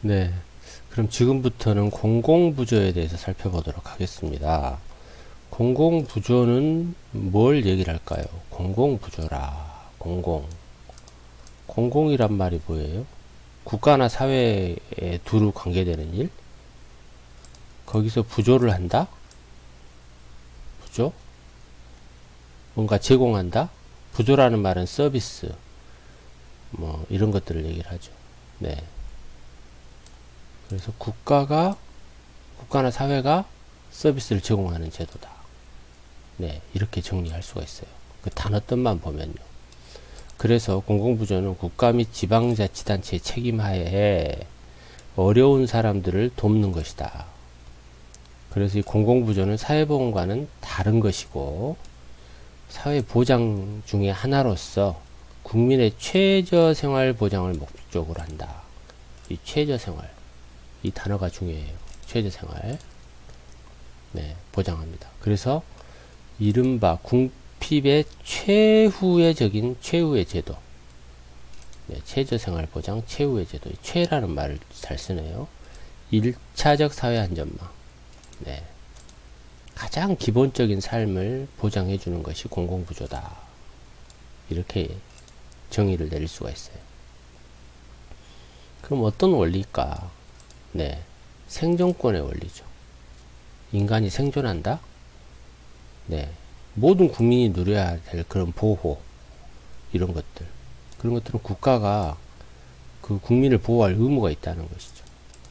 네. 그럼 지금부터는 공공부조에 대해서 살펴보도록 하겠습니다. 공공부조는 뭘 얘기를 할까요? 공공부조라. 공공이란 말이 뭐예요? 국가나 사회에 두루 관계되는 일? 거기서 부조를 한다? 부조? 뭔가 제공한다? 부조라는 말은 서비스, 뭐, 이런 것들을 얘기를 하죠. 네. 그래서 국가나 사회가 서비스를 제공하는 제도다. 네, 이렇게 정리할 수가 있어요. 그 단어 뜻만 보면요. 그래서 공공부조는 국가 및 지방자치단체의 책임하에 어려운 사람들을 돕는 것이다. 그래서 이 공공부조는 사회보험과는 다른 것이고, 사회보장 중의 하나로서 국민의 최저생활 보장을 목적으로 한다. 이 최저생활, 이 단어가 중요해요. 최저생활. 네, 보장합니다. 그래서 이른바 궁핍의 최후의 제도. 네, 최저생활 보장 최후의 제도. 최라는 말을 잘 쓰네요. 1차적 사회 안전망. 네. 가장 기본적인 삶을 보장해 주는 것이 공공부조다. 이렇게 정의를 내릴 수가 있어요. 그럼 어떤 원리일까? 네. 생존권의 원리죠. 인간이 생존한다? 네. 모든 국민이 누려야 될 그런 보호, 이런 것들. 그런 것들은 국가가 그 국민을 보호할 의무가 있다는 것이죠.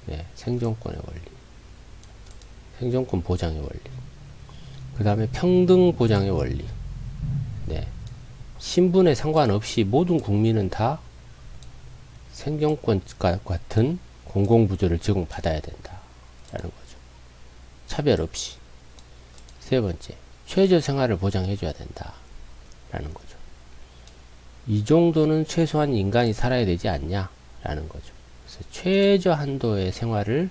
네. 생존권의 원리. 생존권 보장의 원리. 그 다음에 평등 보장의 원리. 네. 신분에 상관없이 모든 국민은 다 생존권과 같은 공공부조를 제공받아야 된다. 라는 거죠. 차별 없이. 세 번째, 최저생활을 보장해줘야 된다. 라는 거죠. 이 정도는 최소한 인간이 살아야 되지 않냐? 라는 거죠. 그래서 최저 한도의 생활을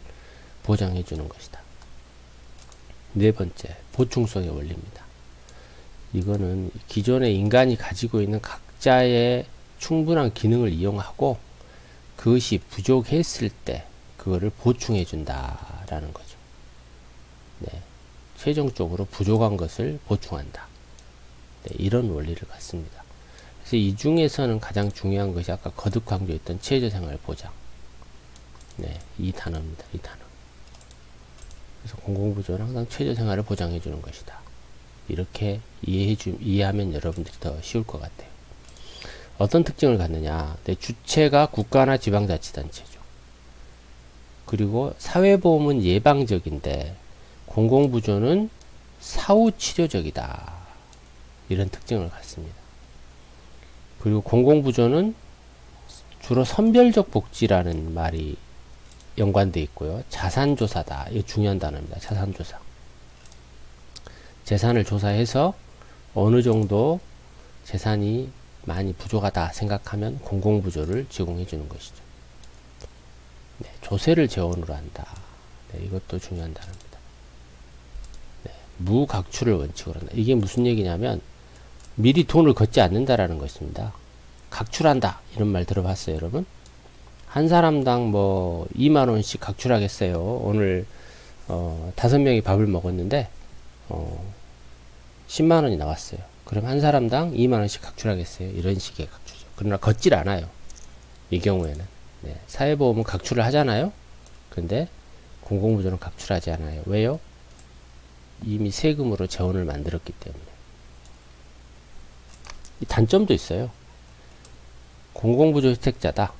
보장해주는 것이다. 네 번째, 보충성의 원리입니다. 이거는 기존의 인간이 가지고 있는 각자의 충분한 기능을 이용하고 그것이 부족했을 때 그거를 보충해 준다라는 거죠. 네. 최종적으로 부족한 것을 보충한다. 네, 이런 원리를 갖습니다. 그래서 이 중에서는 가장 중요한 것이 아까 거듭 강조했던 최저생활 보장. 네, 이 단어입니다. 이 단어. 그래서 공공부조는 항상 최저생활을 보장해 주는 것이다. 이렇게 이해하면 여러분들이 더 쉬울 것 같아요. 어떤 특징을 갖느냐? 네, 주체가 국가나 지방자치단체죠. 그리고 사회보험은 예방적인데 공공부조는 사후치료적이다. 이런 특징을 갖습니다. 그리고 공공부조는 주로 선별적 복지라는 말이 연관되어 있고요. 자산조사다. 이거 중요한 단어입니다. 자산조사. 재산을 조사해서 어느 정도 재산이 많이 부족하다 생각하면 공공부조를 제공해 주는 것이죠. 네, 조세를 재원으로 한다. 네, 이것도 중요한 단어입니다. 네, 무각출을 원칙으로 한다. 이게 무슨 얘기냐면 미리 돈을 걷지 않는다라는 것입니다. 각출한다. 이런 말 들어봤어요, 여러분? 한 사람당 뭐 2만원씩 각출하겠어요. 오늘 5명이 밥을 먹었는데 10만원이 나왔어요. 그럼 한 사람당 2만원씩 각출하겠어요. 이런 식의 각출이죠. 그러나 걷질 않아요. 이 경우에는. 네, 사회보험은 각출을 하잖아요. 근데 공공부조는 각출하지 않아요. 왜요? 이미 세금으로 재원을 만들었기 때문에. 이 단점도 있어요. 공공부조 혜택자다.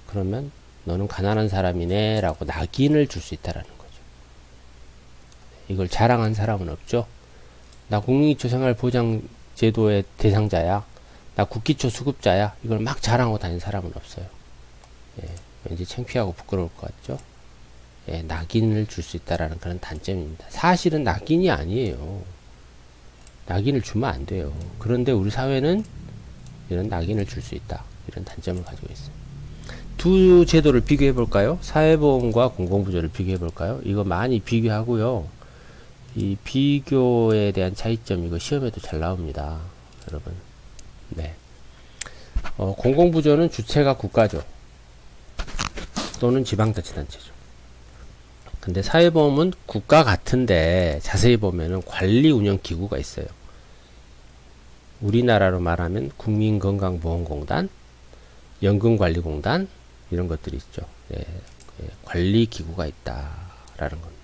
그러면 너는 가난한 사람이네 라고 낙인을 줄 수 있다라는 거죠. 이걸 자랑한 사람은 없죠. 나 국민기초 생활보장제도의 대상자야. 나 국기초 수급자야. 이걸 막 자랑하고 다니는 사람은 없어요. 예, 왠지 창피하고 부끄러울 것 같죠. 예, 낙인을 줄 수 있다라는 그런 단점입니다. 사실은 낙인이 아니에요. 낙인을 주면 안 돼요. 그런데 우리 사회는 이런 낙인을 줄 수 있다. 이런 단점을 가지고 있어요. 두 제도를 비교해 볼까요? 사회보험과 공공부조를 비교해 볼까요? 이거 많이 비교하고요. 이 비교에 대한 차이점 이거 시험에도 잘 나옵니다. 여러분. 네. 공공부조는 주체가 국가죠. 또는 지방자치단체죠. 근데 사회보험은 국가 같은데 자세히 보면은 관리운영기구가 있어요. 우리나라로 말하면 국민건강보험공단, 연금관리공단 이런 것들이 있죠. 네, 관리기구가 있다라는 겁니다.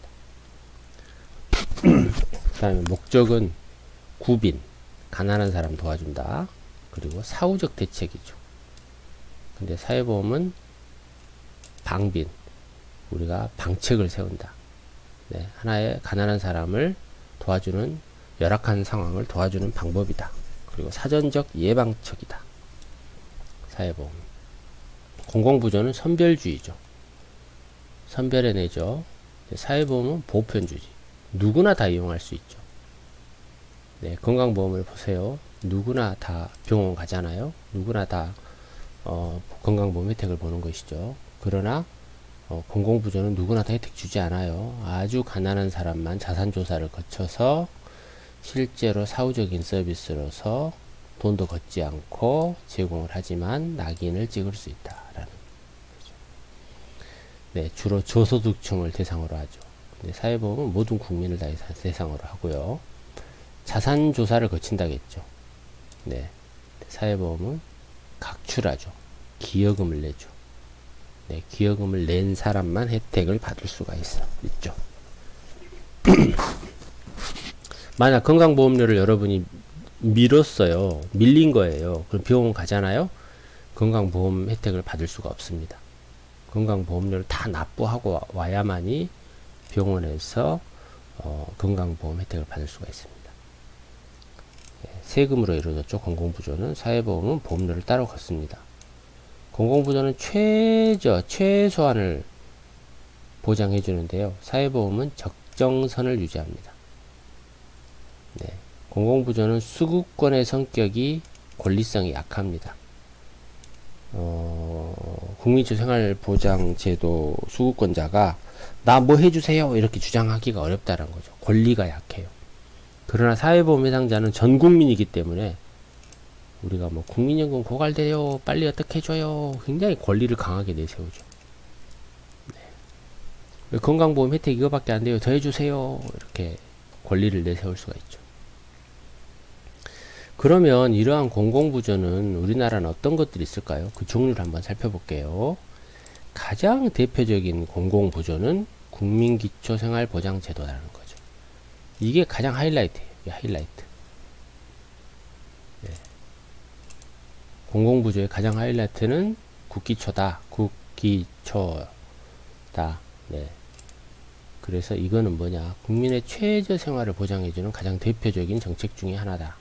그 다음에 목적은 구빈, 가난한 사람 도와준다. 그리고 사후적 대책이죠. 근데 사회보험은 방빈, 우리가 방책을 세운다. 네, 하나의 가난한 사람을 도와주는, 열악한 상황을 도와주는 방법이다. 그리고 사전적 예방책이다. 사회보험. 공공부조는 선별주의죠. 선별해내죠. 사회보험은 보편주의. 누구나 다 이용할 수 있죠. 네, 건강보험을 보세요. 누구나 다 병원 가잖아요. 누구나 다 건강보험 혜택을 보는 것이죠. 그러나 공공부조는 누구나 다 혜택 주지 않아요. 아주 가난한 사람만 자산조사를 거쳐서 실제로 사후적인 서비스로서 돈도 걷지 않고 제공을 하지만 낙인을 찍을 수 있다라는 거죠. 네, 주로 저소득층을 대상으로 하죠. 근데 사회보험은 모든 국민을 다 대상으로 하고요. 자산조사를 거친다겠죠. 네, 사회보험은 각출하죠. 기여금을 내죠. 네, 기여금을 낸 사람만 혜택을 받을 수가 있죠. 만약 건강보험료를 여러분이 밀었어요. 밀린 거예요. 그럼 병원 가잖아요. 건강보험 혜택을 받을 수가 없습니다. 건강보험료를 다 납부하고 와야만이 병원에서 건강보험 혜택을 받을 수가 있습니다. 세금으로 이루어졌죠. 공공부조는. 사회보험은 보험료를 따로 걷습니다. 공공부조는 최소한을 보장해 주는데요. 사회보험은 적정선을 유지합니다. 네. 공공부조는 수급권의 성격이 권리성이 약합니다. 국민기초 생활보장제도 수급권자가 나 뭐 해주세요 이렇게 주장하기가 어렵다는 거죠. 권리가 약해요. 그러나 사회보험 해당자는 전 국민이기 때문에 우리가 뭐 국민연금 고갈돼요, 빨리 어떻게 해줘요, 굉장히 권리를 강하게 내세우죠. 네. 건강보험 혜택 이거밖에 안 돼요, 더 해주세요, 이렇게 권리를 내세울 수가 있죠. 그러면 이러한 공공부조는 우리나라는 어떤 것들이 있을까요? 그 종류를 한번 살펴볼게요. 가장 대표적인 공공부조는 국민기초생활보장제도라는 거죠. 이게 가장 하이라이트예요. 하이라이트. 네. 공공부조의 가장 하이라이트는 국기초다. 국기초다. 네. 그래서 이거는 뭐냐? 국민의 최저 생활을 보장해주는 가장 대표적인 정책 중에 하나다.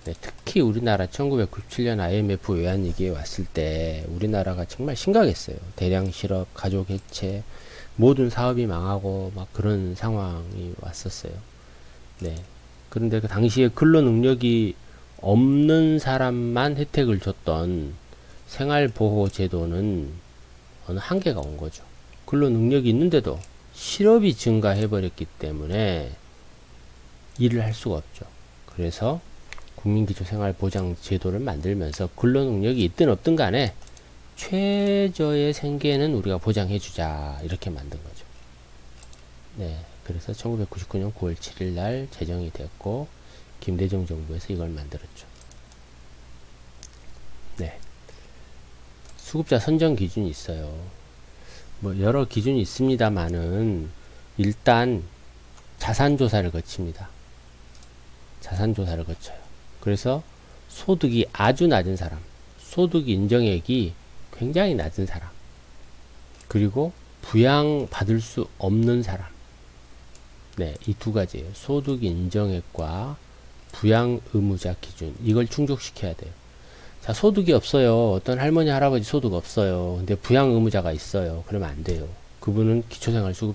네, 특히 우리나라 1997년 IMF 외환위기에 왔을 때 우리나라가 정말 심각했어요. 대량 실업, 가족 해체, 모든 사업이 망하고 막 그런 상황이 왔었어요. 네. 그런데 그 당시에 근로 능력이 없는 사람만 혜택을 줬던 생활보호제도는 어느 한계가 온 거죠. 근로 능력이 있는데도 실업이 증가해버렸기 때문에 일을 할 수가 없죠. 그래서 국민기초생활보장제도를 만들면서 근로능력이 있든 없든 간에 최저의 생계는 우리가 보장해주자 이렇게 만든 거죠. 네, 그래서 1999년 9월 7일 날 제정이 됐고 김대중 정부에서 이걸 만들었죠. 네, 수급자 선정 기준이 있어요. 뭐 여러 기준이 있습니다만은 일단 자산조사를 거칩니다. 자산조사를 거쳐요. 그래서 소득이 아주 낮은 사람, 소득 인정액이 굉장히 낮은 사람, 그리고 부양받을 수 없는 사람. 네, 이 두 가지예요. 소득 인정액과 부양 의무자 기준. 이걸 충족시켜야 돼요. 자, 소득이 없어요. 어떤 할머니, 할아버지 소득 없어요. 근데 부양 의무자가 있어요. 그러면 안 돼요. 그분은 기초생활수급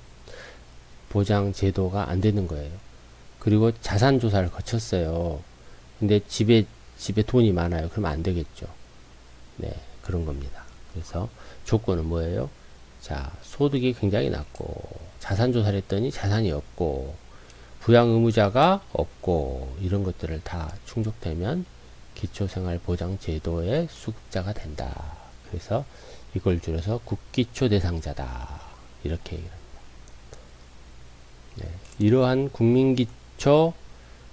보장 제도가 안 되는 거예요. 그리고 자산조사를 거쳤어요. 근데 집에 돈이 많아요. 그러면 안 되겠죠. 네, 그런 겁니다. 그래서 조건은 뭐예요? 자, 소득이 굉장히 낮고, 자산조사를 했더니 자산이 없고, 부양 의무자가 없고, 이런 것들을 다 충족되면 기초생활보장제도의 수급자가 된다. 그래서 이걸 줄여서 국기초 대상자다. 이렇게 얘기합니다. 네. 이러한 국민기초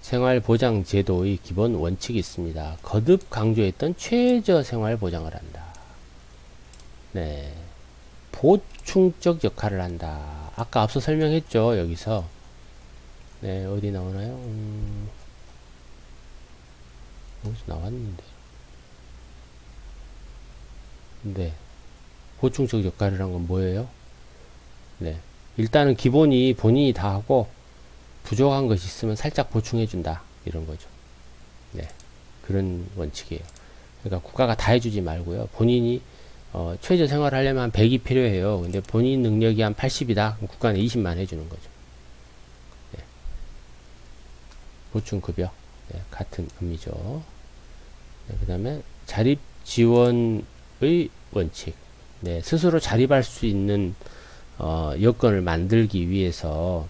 생활보장제도의 기본 원칙이 있습니다. 거듭 강조했던 최저 생활보장을 한다. 네. 보충적 역할을 한다. 아까 앞서 설명했죠. 여기서. 네, 어디 나오나요? 여기서 나왔는데. 네. 보충적 역할을 한 건 뭐예요? 네. 일단은 기본이 본인이 다 하고 부족한 것이 있으면 살짝 보충해 준다. 이런 거죠. 네. 그런 원칙이에요. 그러니까 국가가 다 해주지 말고요. 본인이 최저 생활을 하려면 한 100이 필요해요. 근데 본인 능력이 한 80이다. 그럼 국가는 20만 해주는 거죠. 네. 보충급여. 네. 같은 의미죠. 네. 그 다음에 자립지원의 원칙. 네. 스스로 자립할 수 있는 여건을 만들기 위해서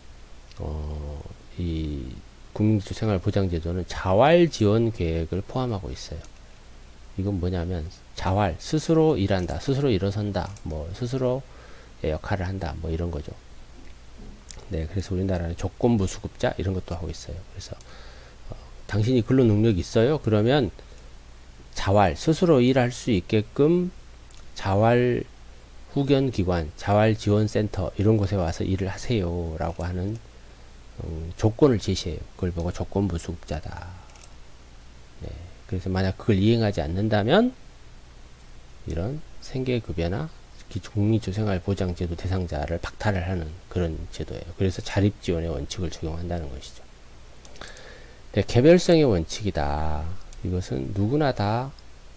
이 국민기초 생활보장제도는 자활지원 계획을 포함하고 있어요. 이건 뭐냐면 자활, 스스로 일한다, 스스로 일어선다, 뭐 스스로의 역할을 한다, 뭐 이런 거죠. 네, 그래서 우리나라는 조건부 수급자 이런 것도 하고 있어요. 그래서 당신이 근로 능력이 있어요? 그러면 자활, 스스로 일할 수 있게끔 자활 후견기관, 자활지원센터 이런 곳에 와서 일을 하세요 라고 하는 조건을 제시해요. 그걸 보고 조건부 수급자다. 네, 그래서 만약 그걸 이행하지 않는다면 이런 생계급여나 국민기초생활보장제도 대상자를 박탈을 하는 그런 제도예요. 그래서 자립지원의 원칙을 적용한다는 것이죠. 네, 개별성의 원칙이다. 이것은 누구나 다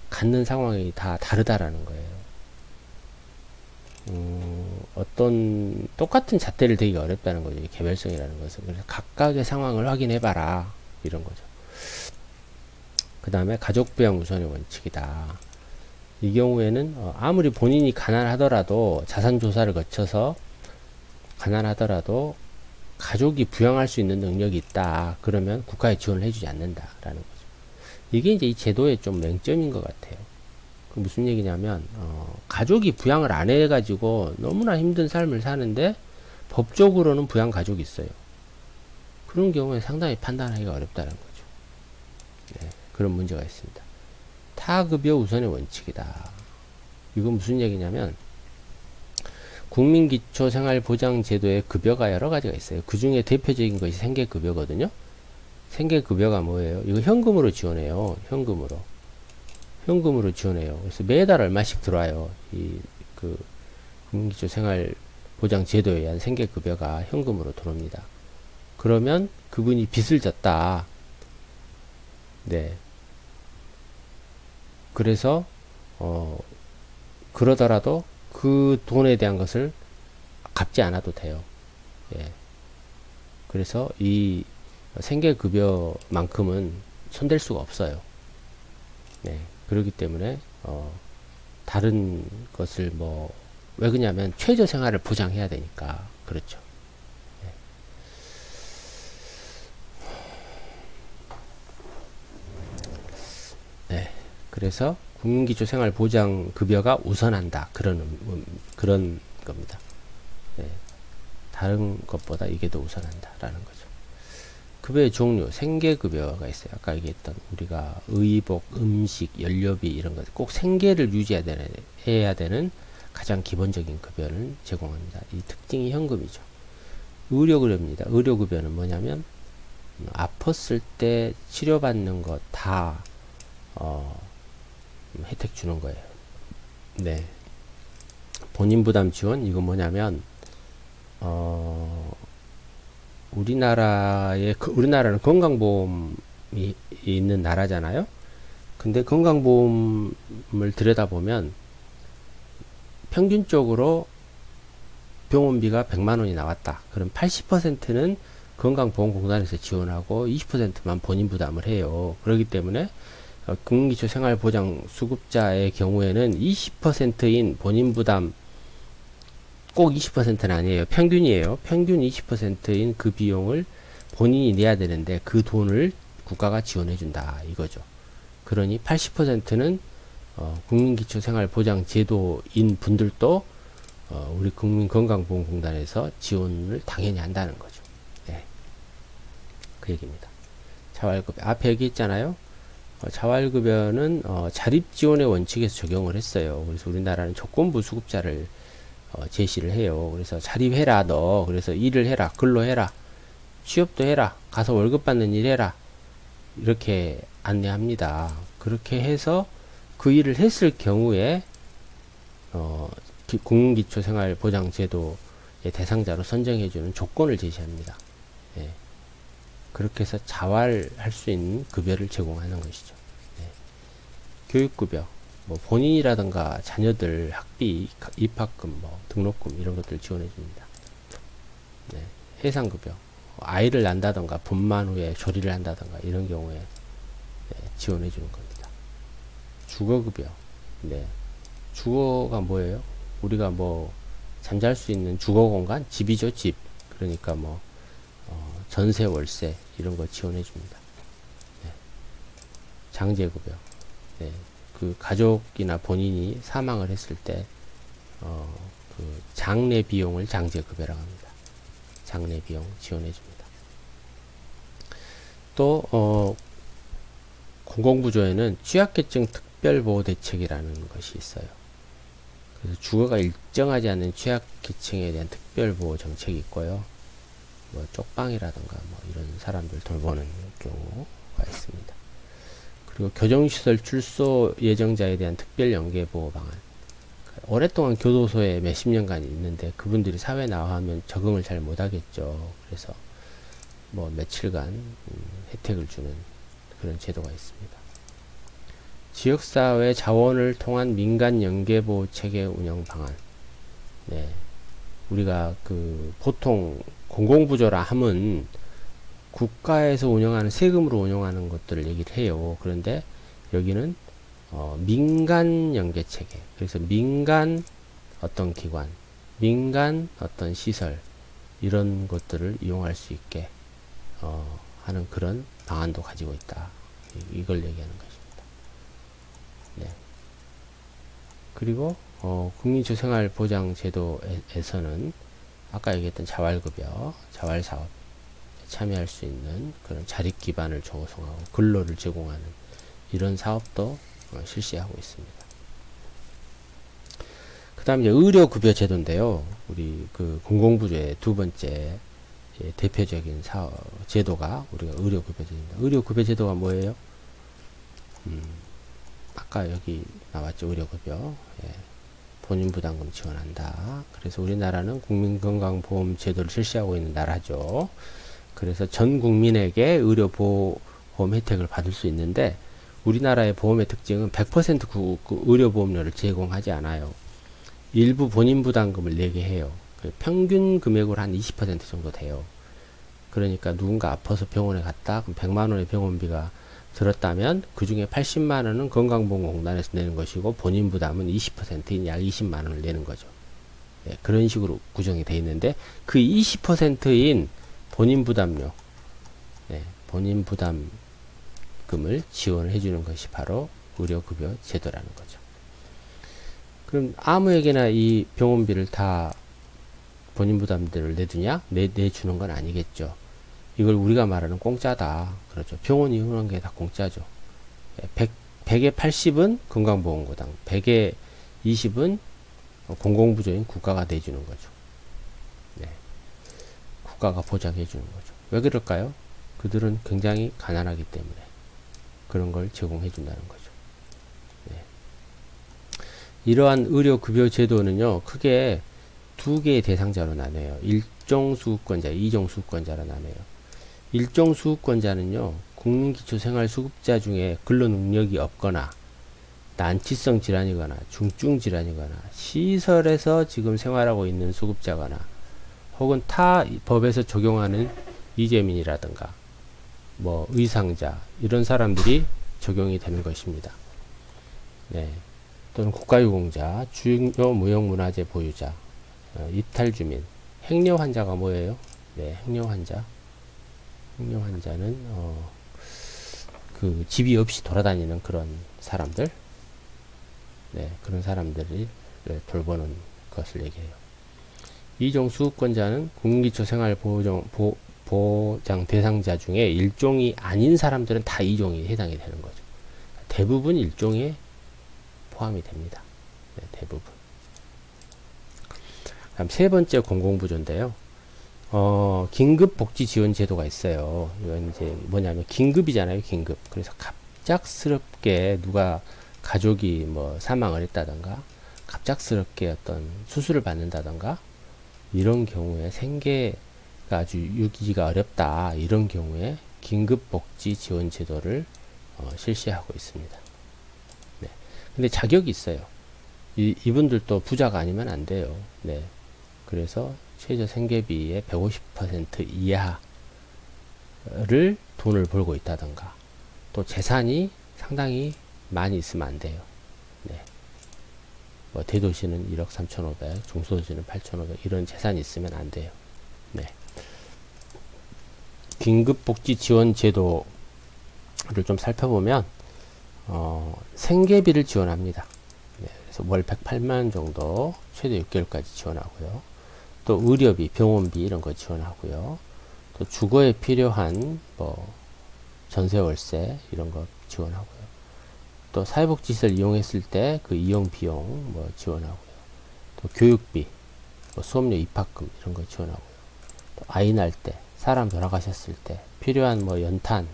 갖는 상황이 다 다르다라는 거예요. 어떤 똑같은 잣대를 대기가 어렵다는 거죠. 개별성이라는 것은. 그래서 각각의 상황을 확인해봐라 이런 거죠. 그 다음에 가족부양 우선의 원칙이다. 이 경우에는 아무리 본인이 가난하더라도 자산조사를 거쳐서 가난하더라도 가족이 부양할 수 있는 능력이 있다. 그러면 국가에 지원을 해주지 않는다라는 거죠. 이게 이제 이 제도의 좀 맹점인 것 같아요. 그 무슨 얘기냐면 가족이 부양을 안 해가지고 너무나 힘든 삶을 사는데 법적으로는 부양 가족이 있어요. 그런 경우에 상당히 판단하기가 어렵다는 거죠. 네, 그런 문제가 있습니다. 타급여 우선의 원칙이다. 이건 무슨 얘기냐면 국민기초생활보장제도의 급여가 여러 가지가 있어요. 그 중에 대표적인 것이 생계급여거든요. 생계급여가 뭐예요? 이거 현금으로 지원해요. 현금으로 지원해요. 그래서 매달 얼마씩 들어와요. 국민기초생활보장제도에 의한 생계급여가 현금으로 들어옵니다. 그러면 그분이 빚을 졌다. 네. 그래서 그러더라도 그 돈에 대한 것을 갚지 않아도 돼요. 예. 그래서 이 생계급여만큼은 손댈 수가 없어요. 네. 그렇기 때문에 다른 것을 왜 그러냐면 최저 생활을 보장해야 되니까 그렇죠. 네. 네. 그래서 국민기초생활보장급여가 우선한다. 그런 겁니다. 네. 다른 것보다 이게 더 우선한다라는 거죠. 급여의 종류, 생계급여가 있어요. 아까 얘기했던 우리가 의복, 음식, 연료비 이런 것, 꼭 생계를 해야 되는 가장 기본적인 급여를 제공합니다. 이 특징이 현금이죠. 의료급여입니다. 의료급여는 뭐냐면 아팠을 때 치료받는 것 다 혜택 주는 거예요. 네. 본인부담 지원, 이건 뭐냐면 우리나라는 건강보험이 있는 나라잖아요. 근데 건강보험을 들여다보면 평균적으로 병원비가 100만원이 나왔다. 그럼 80%는 건강보험공단에서 지원하고 20%만 본인 부담을 해요. 그렇기 때문에 국민기초생활보장 수급자의 경우에는 20%인 본인 부담, 꼭 20%는 아니에요. 평균이에요. 평균 20%인 그 비용을 본인이 내야 되는데 그 돈을 국가가 지원해 준다 이거죠. 그러니 80%는 국민기초생활보장제도인 분들도 우리 국민건강보험공단에서 지원을 당연히 한다는 거죠. 네. 그 얘기입니다. 자활급여 앞에 얘기했잖아요. 자활급여는 자립지원의 원칙에서 적용을 했어요. 그래서 우리나라는 조건부 수급자를 제시를 해요. 그래서 자립해라 너. 그래서 일을 해라. 근로해라. 취업도 해라. 가서 월급 받는 일 해라. 이렇게 안내합니다. 그렇게 해서 그 일을 했을 경우에 국민기초생활보장제도의 대상자로 선정해주는 조건을 제시합니다. 예. 그렇게 해서 자활할 수 있는 급여를 제공하는 것이죠. 예. 교육급여, 뭐 본인이라든가 자녀들 학비, 입학금, 뭐 등록금 이런 것들 지원해 줍니다. 네. 해상급여, 아이를 낳는다든가 분만 후에 조리를 한다든가 이런 경우에 지원해 주는 겁니다. 주거급여, 네. 주거가 뭐예요? 우리가 뭐 잠잘 수 있는 주거공간, 집이죠, 집. 그러니까 뭐 전세, 월세 이런 거 지원해 줍니다. 네. 장제급여, 네. 그 가족이나 본인이 사망을 했을 때 그 장례 비용을 장제급여라고 합니다. 장례 비용 지원해 줍니다. 또 공공부조에는 취약계층 특별보호대책이라는 것이 있어요. 그래서 주거가 일정하지 않는 취약계층에 대한 특별보호 정책이 있고요. 뭐 쪽방이라든가 뭐 이런 사람들 돌보는 경우가 있습니다. 그리고 교정시설 출소 예정자에 대한 특별연계보호 방안. 오랫동안 교도소에 몇십 년간 있는데 그분들이 사회에 나와면 적응을 잘 못하겠죠. 그래서 뭐 며칠간 혜택을 주는 그런 제도가 있습니다. 지역사회 자원을 통한 민간 연계보호 체계 운영 방안. 네. 우리가 그 보통 공공부조라 함은 국가에서 운영하는 세금으로 운영하는 것들을 얘기를 해요. 그런데 여기는 민간 연계체계, 그래서 민간 어떤 기관, 민간 어떤 시설 이런 것들을 이용할 수 있게 하는 그런 방안도 가지고 있다. 이걸 얘기하는 것입니다. 네. 그리고 국민기초생활보장제도에서는 아까 얘기했던 자활급여, 자활사업 참여할 수 있는 그런 자립 기반을 조성하고 근로를 제공하는 이런 사업도 실시하고 있습니다. 그 다음 이제 의료급여 제도인데요. 우리 그 공공부조의 두 번째 대표적인 제도가 우리가 의료급여 제도입니다. 의료급여 제도가 뭐예요? 아까 여기 나왔죠. 의료급여. 예. 본인부담금 지원한다. 그래서 우리나라는 국민건강보험 제도를 실시하고 있는 나라죠. 그래서 전 국민에게 의료보험 혜택을 받을 수 있는데 우리나라의 보험의 특징은 100% 그 의료보험료를 제공하지 않아요. 일부 본인부담금을 내게 해요. 평균 금액으로 한 20% 정도 돼요. 그러니까 누군가 아파서 병원에 갔다 그럼 100만원의 병원비가 들었다면 그 중에 80만원은 건강보험공단에서 내는 것이고 본인 부담은 20%인 약 20만원을 내는 거죠. 예, 그런 식으로 구성이 되어 있는데 그 20%인 본인 부담료, 예, 본인 부담금을 지원을 해주는 것이 바로 의료급여 제도라는 거죠. 그럼 아무에게나 이 병원비를 다 본인 부담대로 내주냐? 내주는 건 아니겠죠. 이걸 우리가 말하는 공짜다. 그렇죠. 병원 이용하는 게 다 공짜죠. 100에 80은 건강보험공단, 100에 20은 공공부조인 국가가 내주는 거죠. 네. 국가가 보장해 주는 거죠. 왜 그럴까요? 그들은 굉장히 가난하기 때문에 그런 걸 제공해 준다는 거죠. 네. 이러한 의료급여 제도는요, 크게 두 개의 대상자로 나눠요. 일종수급권자, 이종수급권자로 나눠요. 일종수급권자는요, 국민기초생활수급자 중에 근로능력이 없거나 난치성 질환이거나 중증질환이거나 시설에서 지금 생활하고 있는 수급자거나 혹은 타 법에서 적용하는 이재민이라든가 뭐 의상자 이런 사람들이 적용이 되는 것입니다. 네. 또는 국가유공자, 중요 무형문화재 보유자, 이탈주민, 행려환자가 뭐예요? 네, 행려환자. 행려환자는 그 집이 없이 돌아다니는 그런 사람들. 네, 그런 사람들을 돌보는 것을 얘기해요. 이종 수급권자는 국민기초생활보장 대상자 중에 일종이 아닌 사람들은 다 이종이 해당이 되는 거죠. 대부분 일종에 포함이 됩니다. 네, 대부분. 다음 세 번째 공공부조인데요. 긴급복지지원제도가 있어요. 이건 이제 뭐냐면 긴급이잖아요, 긴급. 그래서 갑작스럽게 누가 가족이 뭐 사망을 했다던가, 갑작스럽게 어떤 수술을 받는다던가, 이런 경우에 생계가 아주 유지가 어렵다. 이런 경우에 긴급복지지원제도를 실시하고 있습니다. 네. 근데 자격이 있어요. 이분들도 부자가 아니면 안 돼요. 네. 그래서 최저 생계비의 150% 이하를 돈을 벌고 있다던가, 또 재산이 상당히 많이 있으면 안 돼요. 네. 뭐 대도시는 1억 3,500, 중소도시는 8,500, 이런 재산이 있으면 안 돼요. 네. 긴급복지지원제도를 좀 살펴보면 생계비를 지원합니다. 네. 그래서 월 108만 정도 최대 6개월까지 지원하고요. 또 의료비, 병원비 이런 거 지원하고요. 또 주거에 필요한 뭐 전세월세 이런 거 지원하고요. 또 사회복지시설 이용했을 때 그 이용 비용 뭐 지원하고요. 또 교육비, 뭐 수업료 입학금 이런 거 지원하고요. 또 아이 날 때, 사람 돌아가셨을 때 필요한 뭐 연탄,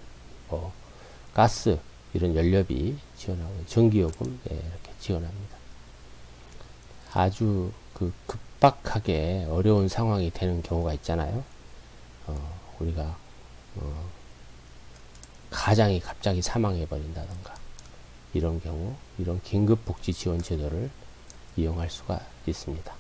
뭐 가스 이런 연료비 지원하고요. 전기요금 이렇게 지원합니다. 아주 그 급박하게 어려운 상황이 되는 경우가 있잖아요. 우리가 가장이 갑자기 사망해 버린다던가, 이런 경우 이런 긴급복지지원제도를 이용할 수가 있습니다.